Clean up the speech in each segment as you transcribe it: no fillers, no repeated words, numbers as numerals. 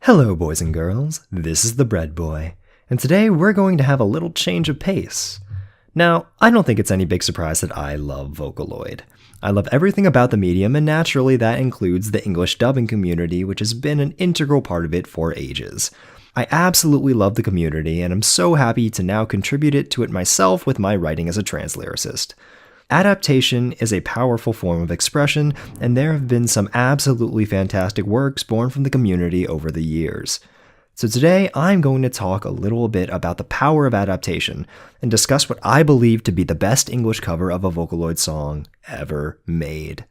Hello, boys and girls. This is the Bread Boy, and today we're going to have a little change of pace. Now, I don't think it's any big surprise that I love Vocaloid. I love everything about the medium, and naturally that includes the English dubbing community, which has been an integral part of it for ages. I absolutely love the community, and I'm so happy to now contribute to it myself with my writing as a translyricist. Adaptation is a powerful form of expression, and there have been some absolutely fantastic works born from the community over the years. So today, I'm going to talk a little bit about the power of adaptation, and discuss what I believe to be the best English cover of a Vocaloid song ever made.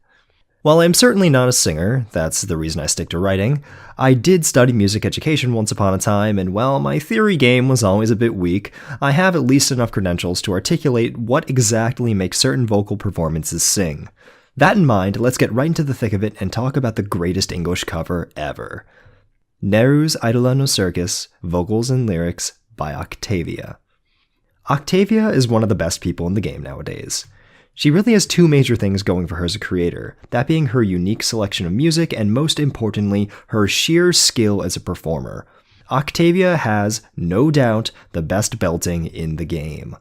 While I'm certainly not a singer, that's the reason I stick to writing, I did study music education once upon a time, and while my theory game was always a bit weak, I have at least enough credentials to articulate what exactly makes certain vocal performances sing. That in mind, let's get right into the thick of it and talk about the greatest English cover ever. Neru's Idola no Circus, Vocals and Lyrics by Oktavia. Oktavia is one of the best people in the game nowadays. She really has two major things going for her as a creator, that being her unique selection of music and most importantly, her sheer skill as a performer. Oktavia has, no doubt, the best belting in the game.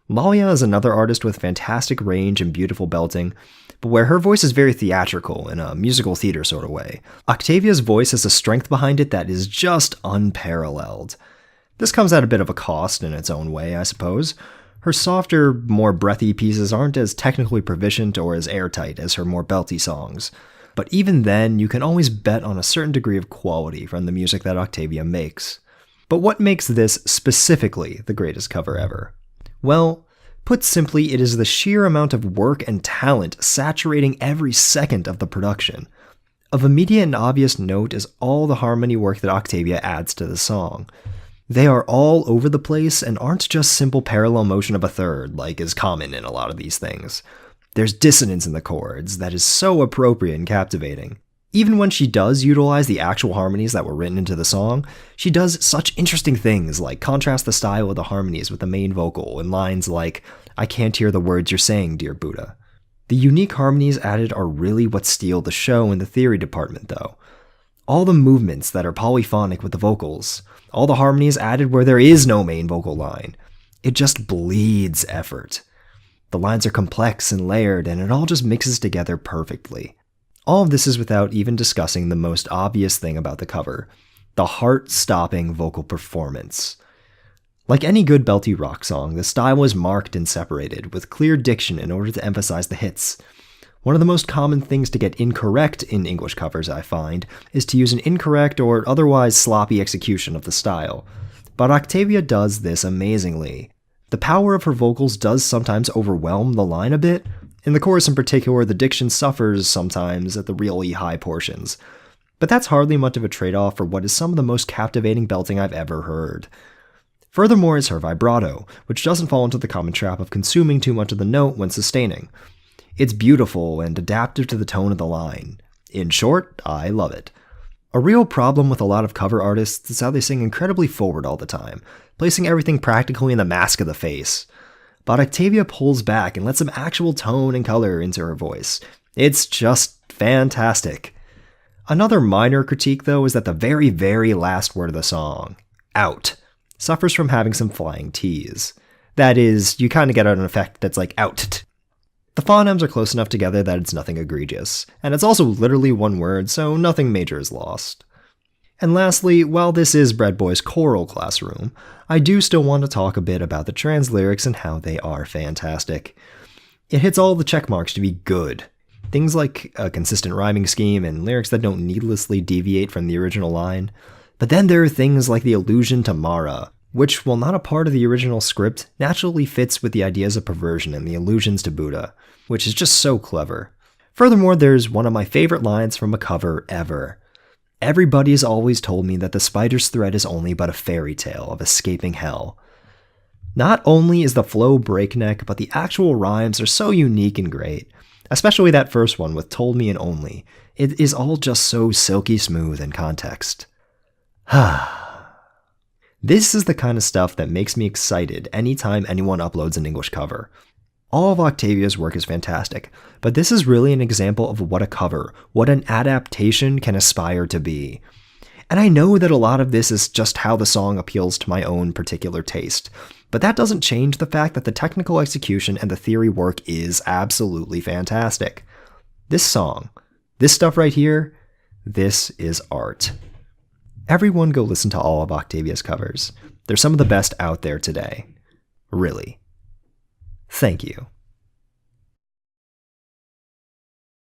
Lalia is another artist with fantastic range and beautiful belting, but where her voice is very theatrical in a musical theater sort of way, Octavia's voice has a strength behind it that is just unparalleled. This comes at a bit of a cost in its own way, I suppose. Her softer, more breathy pieces aren't as technically proficient or as airtight as her more belty songs, but even then, you can always bet on a certain degree of quality from the music that Oktavia makes. But what makes this specifically the greatest cover ever? Well, put simply, it is the sheer amount of work and talent saturating every second of the production. Of immediate and obvious note is all the harmony work that Oktavia adds to the song. They are all over the place and aren't just simple parallel motion of a third, like is common in a lot of these things. There's dissonance in the chords that is so appropriate and captivating. Even when she does utilize the actual harmonies that were written into the song, she does such interesting things like contrast the style of the harmonies with the main vocal in lines like, "I can't hear the words you're saying, dear Buddha." The unique harmonies added are really what steal the show in the theory department, though. All the movements that are polyphonic with the vocals, all the harmonies added where there is no main vocal line. It just bleeds effort. The lines are complex and layered, and it all just mixes together perfectly. All of this is without even discussing the most obvious thing about the cover, the heart-stopping vocal performance. Like any good belty rock song, the style is marked and separated, with clear diction in order to emphasize the hits. One of the most common things to get incorrect in English covers, I find, is to use an incorrect or otherwise sloppy execution of the style. But Oktavia does this amazingly. The power of her vocals does sometimes overwhelm the line a bit. In the chorus in particular, the diction suffers sometimes at the really high portions. But that's hardly much of a trade-off for what is some of the most captivating belting I've ever heard. Furthermore is her vibrato, which doesn't fall into the common trap of consuming too much of the note when sustaining. It's beautiful and adaptive to the tone of the line. In short, I love it. A real problem with a lot of cover artists is how they sing incredibly forward all the time, placing everything practically in the mask of the face. But Oktavia pulls back and lets some actual tone and color into her voice. It's just fantastic. Another minor critique, though, is that the very, very last word of the song, out, suffers from having some flying T's. That is, you kind of get an effect that's like out. The phonemes are close enough together that it's nothing egregious, and it's also literally one word, so nothing major is lost. And lastly, while this is Bread Boy's choral classroom, I do still want to talk a bit about the trans lyrics and how they are fantastic. It hits all the check marks to be good. Things like a consistent rhyming scheme and lyrics that don't needlessly deviate from the original line. But then there are things like the allusion to Mara, which, while not a part of the original script, naturally fits with the ideas of perversion and the allusions to Buddha, which is just so clever. Furthermore, there's one of my favorite lines from a cover ever. "Everybody has always told me that the spider's thread is only but a fairy tale of escaping hell." Not only is the flow breakneck, but the actual rhymes are so unique and great, especially that first one with "told me" and "only." It is all just so silky smooth in context. This is the kind of stuff that makes me excited anytime anyone uploads an English cover. All of Octavia's work is fantastic, but this is really an example of what a cover, what an adaptation can aspire to be. And I know that a lot of this is just how the song appeals to my own particular taste, but that doesn't change the fact that the technical execution and the theory work is absolutely fantastic. This song, this stuff right here, this is art. Everyone go listen to all of Octavia's covers. They're some of the best out there today. Really. Thank you.